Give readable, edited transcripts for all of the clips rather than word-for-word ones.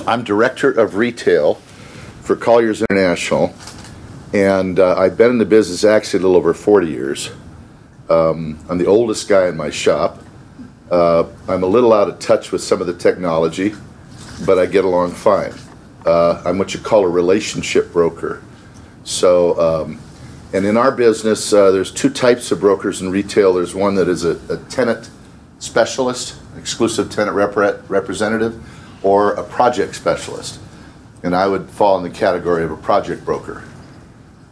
I'm Director of Retail for Colliers International, and I've been in the business actually a little over 40 years. I'm the oldest guy in my shop. I'm a little out of touch with some of the technology, but I get along fine. I'm what you call a relationship broker. So, and in our business, there's two types of brokers in retail. There's one that is a tenant specialist, exclusive tenant representative, or a project specialist. And I would fall in the category of a project broker.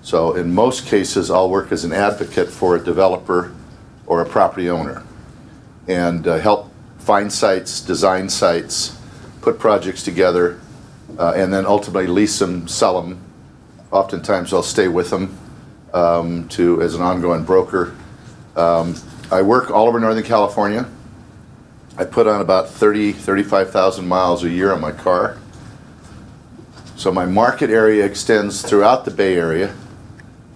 So in most cases, I'll work as an advocate for a developer or a property owner and help find sites, design sites, put projects together, and then ultimately lease them, sell them. Oftentimes I'll stay with them as an ongoing broker. I work all over Northern California. I put on about 35,000 miles a year on my car. So my market area extends throughout the Bay Area,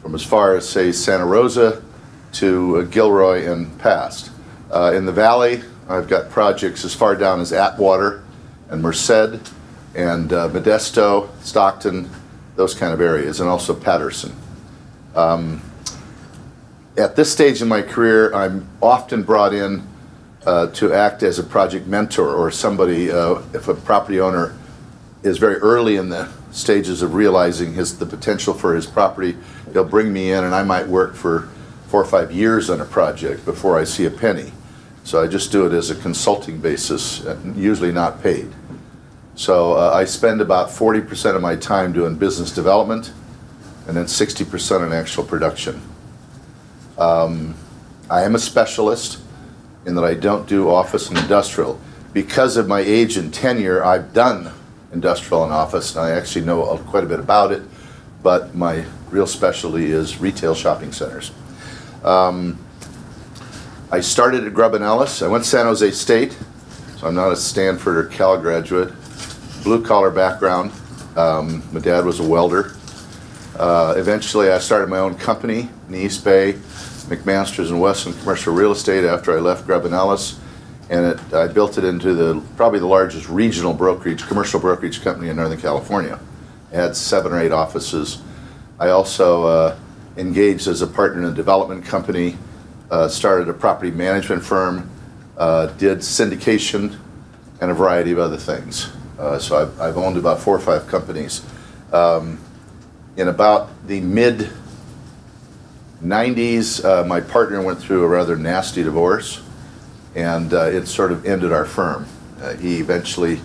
from as far as, say, Santa Rosa to Gilroy and past. In the Valley, I've got projects as far down as Atwater and Merced and Modesto, Stockton, those kind of areas, and also Patterson. At this stage in my career, I'm often brought in to act as a project mentor or somebody, if a property owner is very early in the stages of realizing the potential for his property, they'll bring me in and I might work for 4 or 5 years on a project before I see a penny. So I just do it as a consulting basis, usually not paid. So I spend about 40% of my time doing business development and then 60% on actual production. I am a specialist in that I don't do office and industrial. Because of my age and tenure, I've done industrial and office, and I actually know quite a bit about it, but my real specialty is retail shopping centers. I started at Grubb & Ellis. I went to San Jose State, so I'm not a Stanford or Cal graduate. Blue-collar background. My dad was a welder. Eventually, I started my own company in the East Bay, McMasters and Wesson Commercial Real Estate, after I left Grubb & Ellis, and I built it into probably the largest regional brokerage, commercial brokerage company in Northern California. It had 7 or 8 offices. I also engaged as a partner in a development company, started a property management firm, did syndication, and a variety of other things. So I've owned about 4 or 5 companies. In about the mid-90s, my partner went through a rather nasty divorce, and it sort of ended our firm. He eventually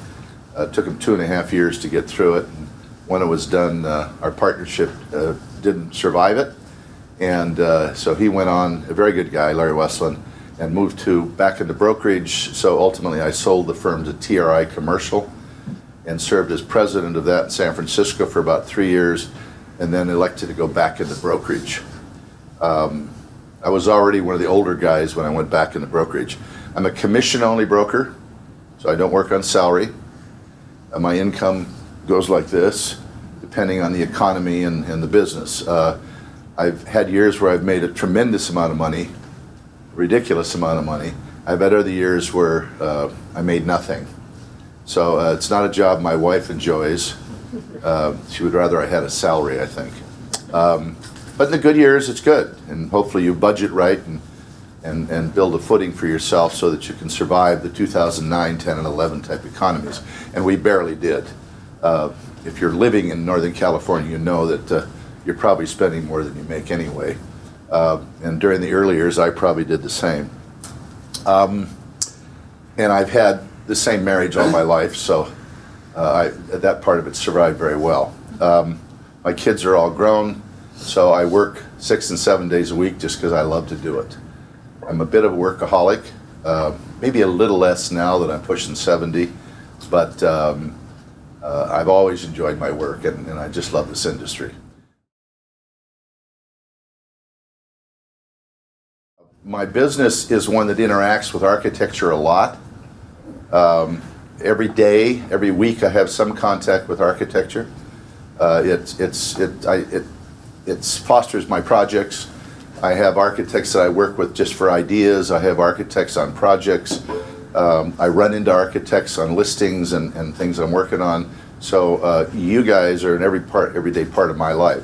took him 2.5 years to get through it. And when it was done, our partnership didn't survive it, and so he went on, a very good guy, Larry Westland, and moved back into brokerage. So ultimately I sold the firm to TRI Commercial and served as president of that in San Francisco for about 3 years, and then elected to go back into brokerage. I was already one of the older guys when I went back into brokerage. I'm a commission-only broker, so I don't work on salary. My income goes like this, depending on the economy and the business. I've had years where I've made a tremendous amount of money, ridiculous amount of money. I've had other years where I made nothing. So it's not a job my wife enjoys. She would rather I had a salary, I think. But in the good years, it's good. And hopefully you budget right and build a footing for yourself so that you can survive the 2009, 10, and 11 type economies. And we barely did. If you're living in Northern California, you know that you're probably spending more than you make anyway. And during the early years, I probably did the same. And I've had the same marriage all my life, so that part of it survived very well. My kids are all grown, so I work 6 and 7 days a week just because I love to do it. I'm a bit of a workaholic, maybe a little less now that I'm pushing 70, but I've always enjoyed my work, and I just love this industry. My business is one that interacts with architecture a lot. Every day, every week, I have some contact with architecture. It fosters my projects. I have architects that I work with just for ideas. I have architects on projects. I run into architects on listings and things I'm working on So you guys are an everyday part of my life.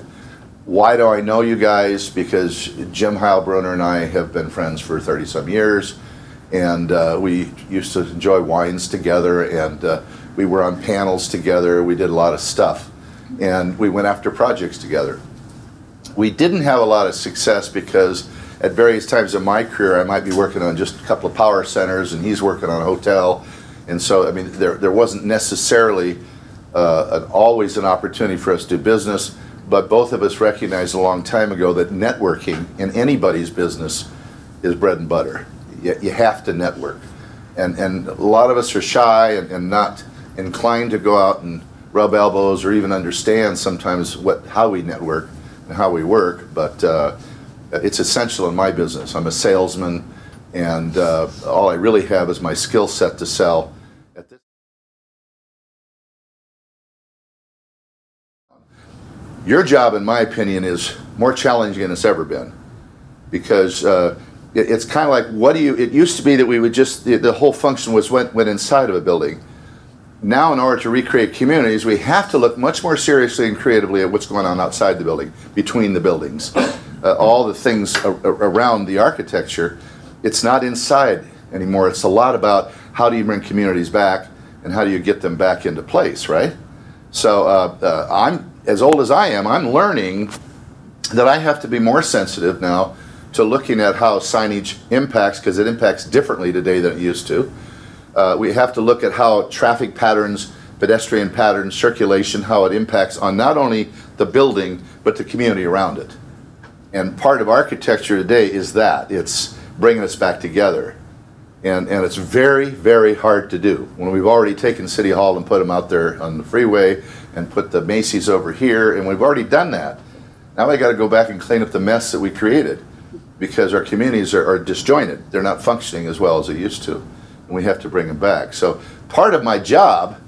Why do I know you guys? Because Jim Heilbronner and I have been friends for 30-some years, and we used to enjoy wines together, and we were on panels together. We did a lot of stuff, and we went after projects together. We didn't have a lot of success because at various times in my career I might be working on just a couple of power centers and he's working on a hotel, and so I mean there wasn't necessarily always an opportunity for us to do business, but both of us recognized a long time ago that networking in anybody's business is bread and butter. You have to network, and a lot of us are shy and not inclined to go out and rub elbows or even understand sometimes how we network and how we work, but it's essential in my business. I'm a salesman, and all I really have is my skill set to sell. Your job, in my opinion, is more challenging than it's ever been, because it's kind of like, it used to be that we would just, the whole function was went inside of a building. Now, in order to recreate communities, we have to look much more seriously and creatively at what's going on outside the building, between the buildings. All the things around the architecture, it's not inside anymore. It's a lot about how do you bring communities back and how do you get them back into place, right? So I'm, as old as I am, I'm learning that I have to be more sensitive now to looking at how signage impacts, because it impacts differently today than it used to. We have to look at how traffic patterns, pedestrian patterns, circulation, how it impacts on not only the building, but the community around it. And part of architecture today is that. It's bringing us back together. And it's very, very hard to do. When we've already taken City Hall and put them out there on the freeway and put the Macy's over here, and we've already done that. Now we got to go back and clean up the mess that we created, because our communities are disjointed. They're not functioning as well as they used to. And we have to bring them back. So part of my job,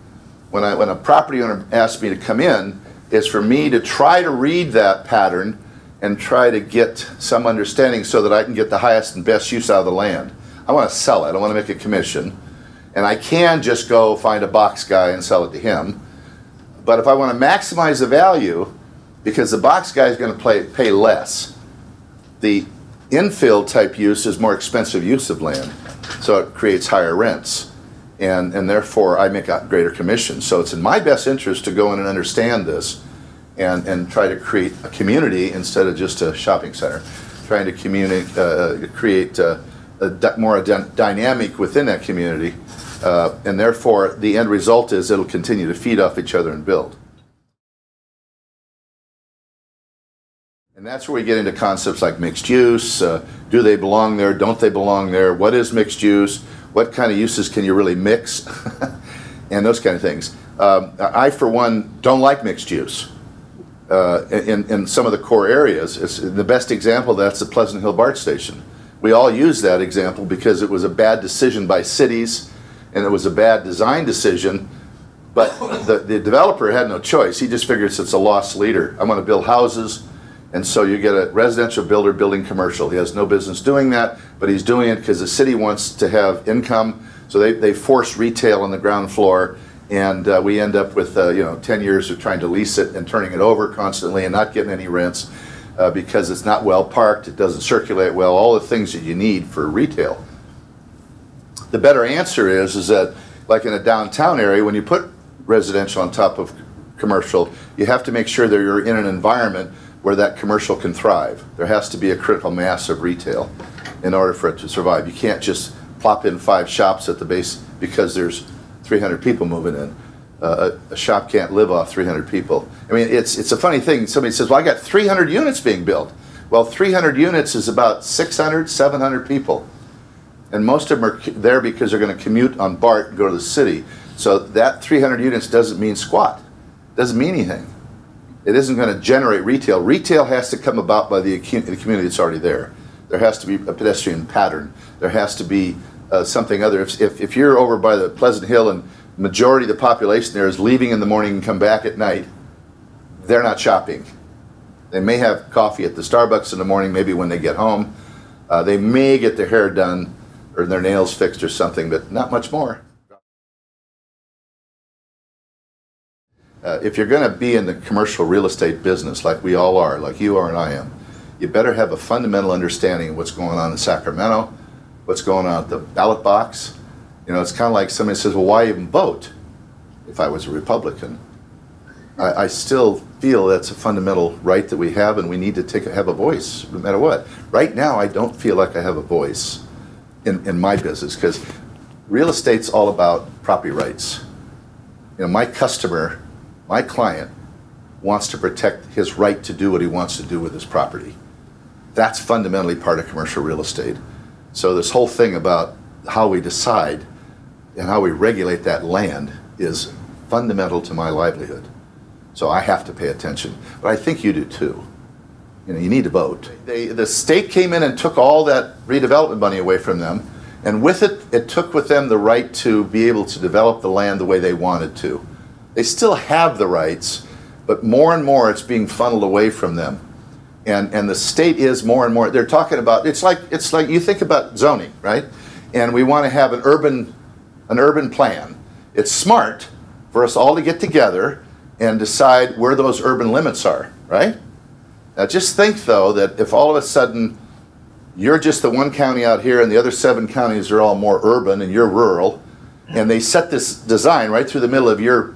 when a property owner asks me to come in, is for me to try to read that pattern and try to get some understanding so that I can get the highest and best use out of the land. I want to sell it. I want to make a commission. And I can just go find a box guy and sell it to him. But if I want to maximize the value, because the box guy is going to pay less, the infill type use is more expensive use of land. So it creates higher rents. And therefore I make a greater commission. So it's in my best interest to go in and understand this and try to create a community instead of just a shopping center. Trying to create more dynamic within that community. And therefore the end result is it'll continue to feed off each other and build. And that's where we get into concepts like mixed use. Do they belong there? Don't they belong there? What is mixed use? What kind of uses can you really mix? And those kind of things. I, for one, don't like mixed use in some of the core areas. The best example of that's the Pleasant Hill BART station. We all use that example because it was a bad decision by cities, and it was a bad design decision, but the developer had no choice. He just figures it's a loss leader. I want to build houses, and so you get a residential builder building commercial. He has no business doing that, but he's doing it because the city wants to have income, so they force retail on the ground floor, and we end up with 10 years of trying to lease it and turning it over constantly and not getting any rents because it's not well parked, it doesn't circulate well, all the things that you need for retail. The better answer is that, like in a downtown area, when you put residential on top of commercial, you have to make sure that you're in an environment where that commercial can thrive. There has to be a critical mass of retail in order for it to survive. You can't just plop in 5 shops at the base because there's 300 people moving in. A shop can't live off 300 people. I mean, it's a funny thing. Somebody says, well, I got 300 units being built. Well, 300 units is about 600, 700 people. And most of them are there because they're going to commute on BART and go to the city. So that 300 units doesn't mean squat. Doesn't mean anything. It isn't going to generate retail. Retail has to come about by the community that's already there. There has to be a pedestrian pattern. There has to be something other. If you're over by the Pleasant Hill and majority of the population there is leaving in the morning and come back at night, they're not shopping. They may have coffee at the Starbucks in the morning, maybe when they get home. They may get their hair done or their nails fixed or something, but not much more. if you're going to be in the commercial real estate business, like we all are, like you are and I am, you better have a fundamental understanding of what's going on in Sacramento, what's going on at the ballot box. You know, it's kind of like somebody says, well, why even vote if I was a Republican? I still feel that's a fundamental right that we have, and we need to have a voice no matter what. Right now, I don't feel like I have a voice in my business, because real estate's all about property rights. You know, my customer, my client, wants to protect his right to do what he wants to do with his property. That's fundamentally part of commercial real estate. So this whole thing about how we decide and how we regulate that land is fundamental to my livelihood. So I have to pay attention. But I think you do too. You know, you need to vote. The state came in and took all that redevelopment money away from them, and with it, it took with them the right to be able to develop the land the way they wanted to. They still have the rights, but more and more it's being funneled away from them. And the state is more and more, they're talking about, it's like you think about zoning, right? And we want to have an urban plan. It's smart for us all to get together and decide where those urban limits are, right? Now just think though that if all of a sudden you're just the one county out here and the other 7 counties are all more urban and you're rural, and they set this design right through the middle of your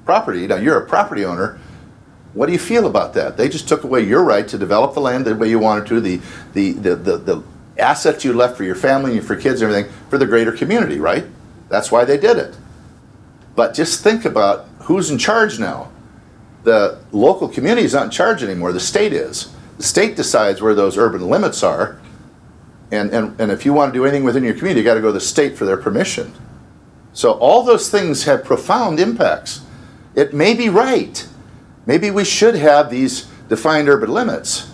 property. Now you're a property owner. What do you feel about that? They just took away your right to develop the land the way you wanted to, the assets you left for your family and for kids and everything, for the greater community, right? That's why they did it. But just think about who's in charge now. The local community is not in charge anymore, the state is. The state decides where those urban limits are, and if you want to do anything within your community, you got to go to the state for their permission. So all those things have profound impacts. It may be right. Maybe we should have these defined urban limits,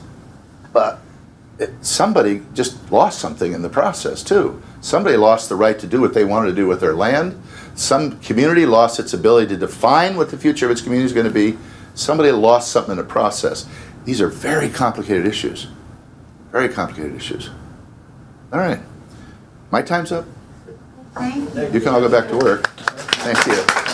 but somebody just lost something in the process too. Somebody lost the right to do what they wanted to do with their land. Some community lost its ability to define what the future of its community is going to be. Somebody lost something in the process. These are very complicated issues. Very complicated issues. All right. My time's up. Thank you. You can all go back to work. Thank you.